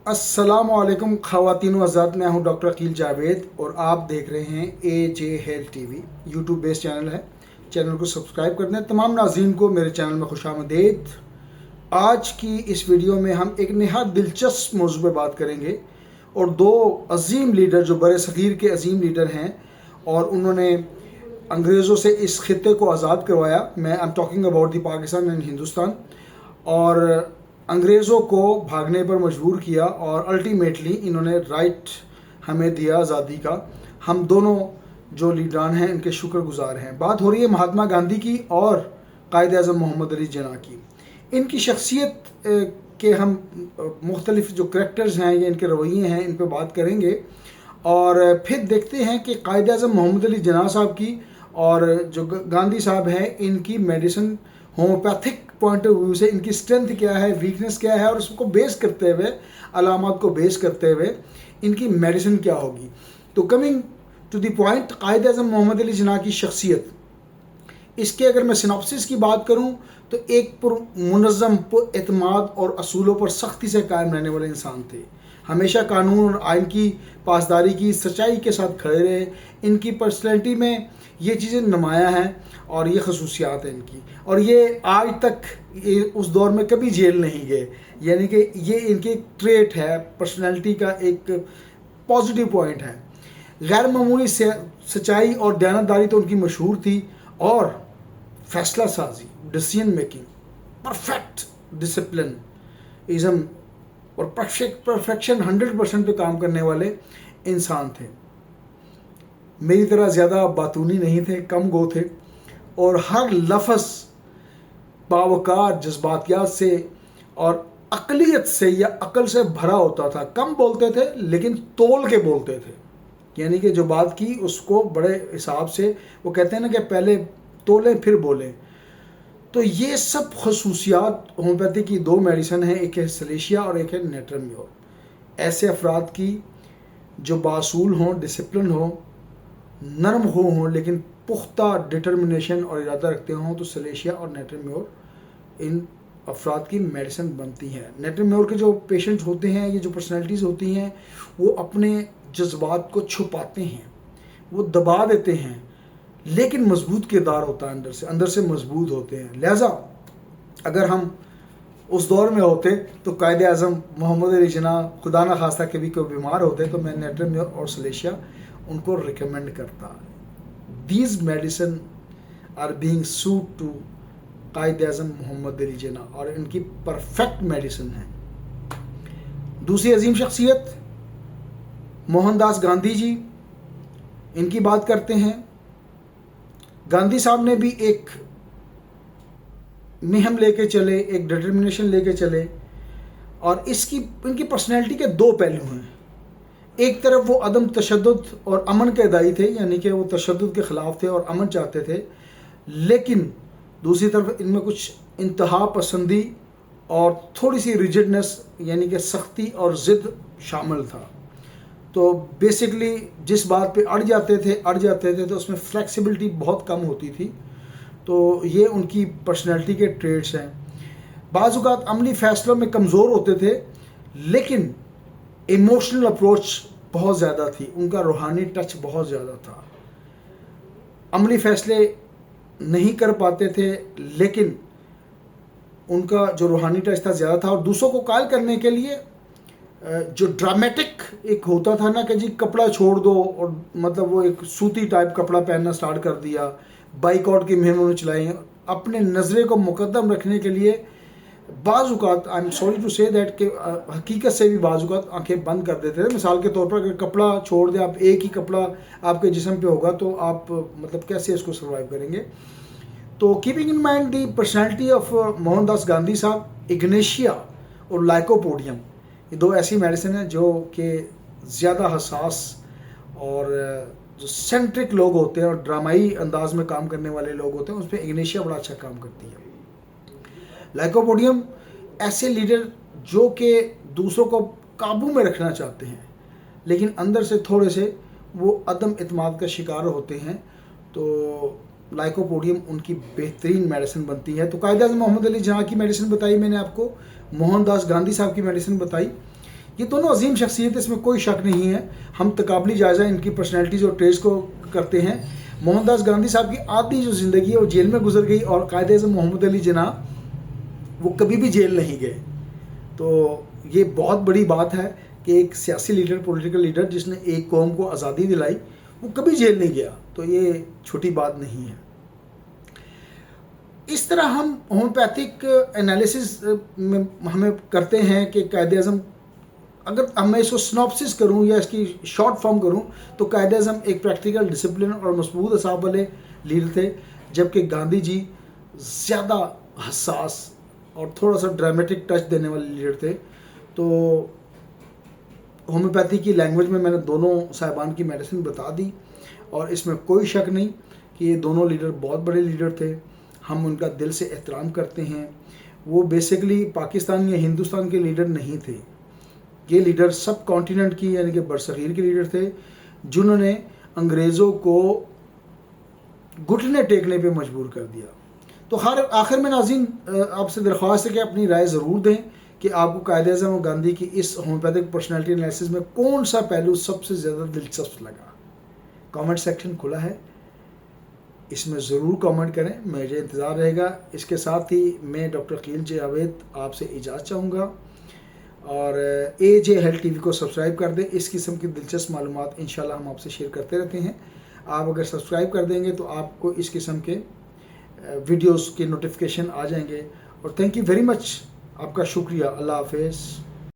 अस्सलामुअलैकुम ख़वातीन व हज़रात, मैं हूं डॉक्टर अकील जावेद और आप देख रहे हैं AJ health TV. YouTube based channel है। चैनल को सब्सक्राइब कर दें। तमाम नाज़रीन को मेरे चैनल में खुशामदीद। आज की इस वीडियो में हम एक नहायत दिलचस्प मौजू पर बात करेंगे और दो अजीम लीडर जो बर सग़ीर के अजीम लीडर हैं और उन्होंने अंग्रेज़ों से इस खित्ते को आज़ाद करवाया। मैं I am talking about the Pakistan and Hindustan. और अंग्रेज़ों को भागने पर मजबूर किया और अल्टीमेटली इन्होंने राइट हमें दिया आज़ादी का। हम दोनों जो लीडरान हैं इनके शुक्रगुजार हैं। बात हो रही है महात्मा गांधी की और कायद आज़म मोहम्मद अली जिन्ना की। इनकी शख्सियत के हम मुख्तलिफ जो करैक्टर्स हैं या इनके रवैये हैं इन पर बात करेंगे और फिर देखते हैं कि कायद आज़म मोहम्मद अली जिन्ना साहब की और जो गांधी साहब हैं इनकी medicine homeopathic point of view से इनकी स्ट्रेंथ क्या है, वीकनेस क्या है और उसको बेस करते हुए, अलामत को बेस करते हुए इनकी मेडिसिन क्या होगी। तो कमिंग टू द पॉइंट, कायद आज़म मोहम्मद अली जिन्ना की शख्सियत, इसके अगर मैं सिनॉप्सिस की बात करूं तो एक मुनज़्ज़म, एतमाद और असूलों पर सख्ती से कायम रहने वाले इंसान थे। हमेशा कानून और आइन की पासदारी की सच्चाई के साथ खड़े रहे। इनकी पर्सनैलिटी में ये चीज़ें नुमायाँ हैं और ये खसूसियात हैं इनकी, और ये आज तक उस दौर में कभी जेल नहीं गए। यानी कि ये इनकी ट्रेट है, पर्सनैलिटी का एक पॉजिटिव पॉइंट है। गैर मामूली सच्चाई और दयानतदारी तो उनकी मशहूर थी और फैसला साजी, decision making, perfect discipline ism और परफेक्शन 100% पे काम करने वाले इंसान थे। मेरी तरह ज़्यादा बातूनी नहीं थे, कम गो थे और हर लफ्ज़ बावकार जज्बातियात से और अक़लियत से या अक़ल से भरा होता था। कम बोलते थे लेकिन तोल के बोलते थे, यानी कि जो बात की उसको बड़े हिसाब से, वो कहते हैं ना कि पहले तोलें फिर बोलें। तो ये सब खसूसियात होम्योपैथी की दो मेडिसिन हैं, एक है सलेशिया और एक है नेट्रम्योर। ऐसे अफराद की जो बासूल हों, डिसिप्लिन हों, नरम हों लेकिन पुख्ता डिटर्मिनेशन और इरादा रखते हों, तो सलेशिया और नेट्रम्योर इन अफराद की मेडिसिन बनती है। नेट्रम्योर के जो पेशेंट होते हैं, ये जो पर्सनैलिटीज़ होती हैं, वो अपने जज्बात को छुपाते हैं, वो दबा देते हैं, लेकिन मजबूत किरदार होता है, अंदर से मजबूत होते हैं। लिहाजा अगर हम उस दौर में होते तो कायद आज़म मोहम्मद अली जिन्ना खुदा न खास्ता कभी कोई बीमार होते तो मैं नेट्रम्योर और सलेशिया उनको रिकमेंड करता। These medicine are being suit to Quaid Azam Mohammad Ali Jinnah और इनकी परफेक्ट मेडिसिन है। दूसरी अजीम शख्सियत मोहनदास गांधी जी, इनकी बात करते हैं। गांधी साहब ने भी एक मुहिम लेके चले, एक डिटर्मिनेशन लेके चले और इनकी पर्सनैलिटी के दो पहलू हैं। एक तरफ वो अदम तशद्दुद और अमन के दाई थे, यानी कि वो तशद्दुद के ख़िलाफ़ थे और अमन चाहते थे, लेकिन दूसरी तरफ इनमें कुछ इंतहा पसंदी और थोड़ी सी रिजिडनेस यानी कि सख्ती और ज़िद शामिल था। तो बेसिकली जिस बात पे अड़ जाते थे तो उसमें फ्लेक्सिबिलिटी बहुत कम होती थी। तो ये उनकी पर्सनैलिटी के ट्रेड्स हैं। बाज़ औक़ात अमली फ़ैसलों में कमज़ोर होते थे लेकिन इमोशनल अप्रोच बहुत ज़्यादा थी, उनका रूहानी टच बहुत ज़्यादा था। अमली फ़ैसले नहीं कर पाते थे लेकिन उनका जो रूहानी टच था ज़्यादा था। और दूसरों को कायल करने के लिए जो ड्रामेटिक एक होता था ना कि जी कपड़ा छोड़ दो, और मतलब वो एक सूती टाइप कपड़ा पहनना स्टार्ट कर दिया, बाइकआउट की मुहिम उन्होंने चलाई, अपने नज़रे को मुकद्दम रखने के लिए बाज़ औक़ात, I am sorry to say that, कि हकीकत से भी बाज़ औक़ात आंखें बंद कर देते थे। मिसाल के तौर पर अगर कपड़ा छोड़ दें आप, एक ही कपड़ा आपके जिस्म पे होगा तो आप मतलब कैसे इसको सर्वाइव करेंगे। तो keeping in mind the personality of Mohandas Gandhi साहब, इग्नेशिया और लाइकोपोडियम, ये दो ऐसी मेडिसिन हैं जो कि ज़्यादा हसास और जो सेंट्रिक लोग होते हैं और ड्रामाई अंदाज में काम करने वाले लोग होते हैं, उस पर इग्नेशिया बड़ा अच्छा काम करती है। लाइकोपोडियम ऐसे लीडर जो कि दूसरों को काबू में रखना चाहते हैं लेकिन अंदर से थोड़े से वो अदम इत्मीनान का शिकार होते हैं, तो लाइकोपोडियम उनकी बेहतरीन मेडिसिन बनती है। तो कायद आज़म मोहम्मद अली जिन्ना की मेडिसिन बताई मैंने आपको, मोहनदास गांधी साहब की मेडिसिन बताई। یہ دونوں عظیم شخصیت، اس میں کوئی شک نہیں ہے. ہم تقابلی جائزہ ان کی پرسنالٹیز اور ٹریٹس کو کرتے ہیں. موہن داس گاندھی صاحب کی آدھی جو زندگی ہے وہ جیل میں گزر گئی، اور قائد اعظم محمد علی جناح وہ کبھی بھی جیل نہیں گئے. تو یہ بہت بڑی بات ہے کہ ایک سیاسی لیڈر، پولیٹیکل لیڈر جس نے ایک قوم کو آزادی دلائی، وہ کبھی جیل نہیں گیا. تو یہ چھوٹی بات نہیں ہے. اس طرح ہم ہومیوپیتھک انالیسس میں ہمیں کرتے ہیں کہ قائد اعظم، اگر میں اس کو سنوپسس کروں یا اس کی شارٹ فارم کروں تو قائد اعظم ایک پریکٹیکل، ڈسپلن اور مضبوط اعصاب والے لیڈر تھے، جبکہ گاندھی جی زیادہ حساس اور تھوڑا سا ڈرامیٹک ٹچ دینے والے لیڈر تھے. تو ہومیوپیتھی کی لینگویج میں نے دونوں صاحبان کی میڈیسن بتا دی، اور اس میں کوئی شک نہیں کہ یہ دونوں لیڈر بہت بڑے لیڈر تھے. ہم ان کا دل سے احترام کرتے ہیں. وہ بیسکلی پاکستان یا ہندوستان کے لیڈر نہیں تھے، یہ لیڈر سب کانٹیننٹ کی یعنی کہ برصغیر کے لیڈر تھے، جنہوں نے انگریزوں کو گھٹنے ٹیکنے پہ مجبور کر دیا. تو آخر میں ناظرین آپ سے درخواست ہے کہ اپنی رائے ضرور دیں کہ آپ کو قائد اعظم اور گاندھی کی اس ہومیوپیتھک پرسنالٹی انالیسس میں کون سا پہلو سب سے زیادہ دلچسپ لگا. کامنٹ سیکشن کھلا ہے، اس میں ضرور کامنٹ کریں، مجھے انتظار رہے گا. اس کے ساتھ ہی میں ڈاکٹر عقیل جاوید آپ سے اجازت چاہوں گا، اور AJ Health TV کو سبسکرائب کر دیں. اس قسم کی دلچسپ معلومات انشاءاللہ ہم آپ سے شیئر کرتے رہتے ہیں. آپ اگر سبسکرائب کر دیں گے تو آپ کو اس قسم کے ویڈیوز کے نوٹیفیکیشن آ جائیں گے. اور تھینک یو ویری مچ، آپ کا شکریہ. اللہ حافظ.